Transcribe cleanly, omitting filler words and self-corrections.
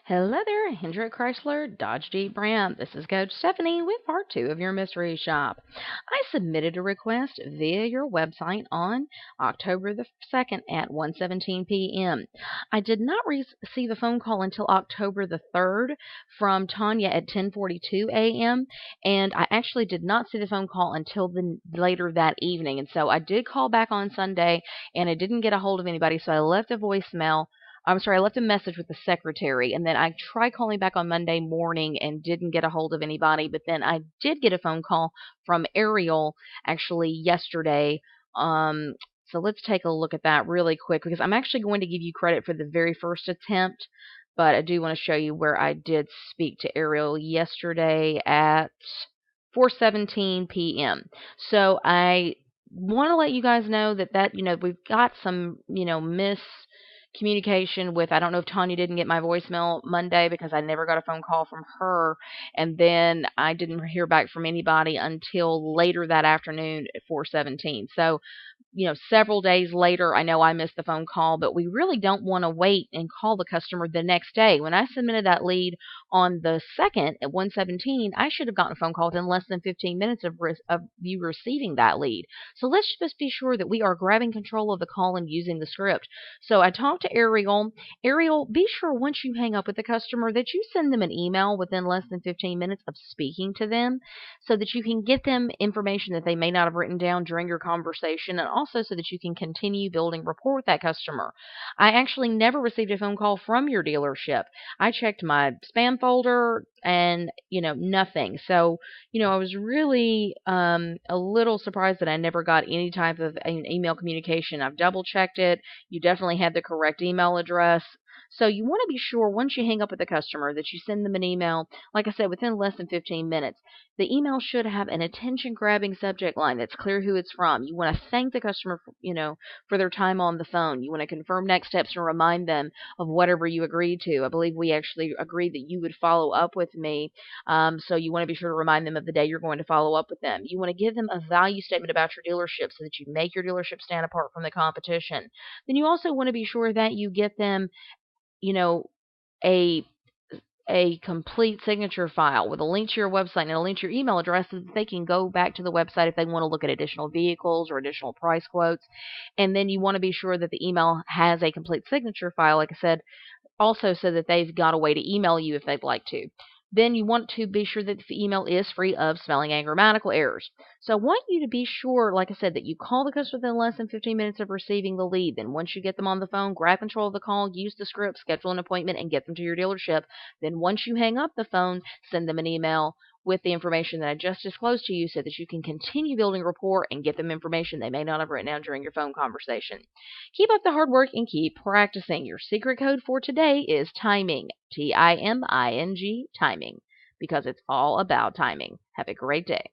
Hello there, Hendrick Chrysler, Dodge Jeep Ram. This is Coach Stephanie with part 2 of your mystery shop. I submitted a request via your website on October the 2nd at 1:17 p.m. I did not receive a phone call until October the 3rd from Tanya at 10:42 a.m. and I actually did not see the phone call until later that evening. And so I did call back on Sunday and I didn't get a hold of anybody, so I left a voicemail. I left a message with the secretary, and then I tried calling back on Monday morning and didn't get a hold of anybody. But then I did get a phone call from Ariel actually yesterday. Um, so let's take a look at that really quick because I'm actually going to give you credit for the very first attempt, but I do want to show you where I did speak to Ariel yesterday at 4:17 p.m. So I want to let you guys know that we've got some communication with. I don't know if Tanya didn't get my voicemail Monday because I never got a phone call from her, and then I didn't hear back from anybody until later that afternoon at 4:17. So, several days later, I know I missed the phone call, but we really don't want to wait and call the customer the next day. When I submitted that lead on the 2nd at 1:17, I should have gotten a phone call within less than 15 minutes of you receiving that lead. So let's just be sure that we are grabbing control of the call and using the script. So I talked to Ariel. Ariel, be sure once you hang up with the customer that you send them an email within less than 15 minutes of speaking to them so that you can get them information that they may not have written down during your conversation, and also so that you can continue building rapport with that customer. I actually never received a phone call from your dealership. I checked my spam folder and, nothing. So, I was really a little surprised that I never got any type of an email communication. I've double checked it. You definitely had the correct email address. So you want to be sure once you hang up with the customer that you send them an email, like I said, within less than 15 minutes. The email should have an attention-grabbing subject line that's clear who it's from. You want to thank the customer, for their time on the phone. You want to confirm next steps and remind them of whatever you agreed to. I believe we actually agreed that you would follow up with me. So you want to be sure to remind them of the day you're going to follow up with them. You want to give them a value statement about your dealership so that you make your dealership stand apart from the competition. Then you also want to be sure that you get them, a complete signature file with a link to your website and a link to your email address so that they can go back to the website if they want to look at additional vehicles or additional price quotes. And then you want to be sure that the email has a complete signature file, like I said, also so that they've got a way to email you if they'd like to. Then you want to be sure that the email is free of spelling and grammatical errors. So I want you to be sure, like I said, that you call the customer within less than 15 minutes of receiving the lead. Then once you get them on the phone, grab control of the call, use the script, schedule an appointment, and get them to your dealership. Then once you hang up the phone, send them an email with the information that I just disclosed to you so that you can continue building rapport and get them information they may not have written down during your phone conversation. Keep up the hard work and keep practicing. Your secret code for today is timing. TIMING, timing, because it's all about timing. Have a great day.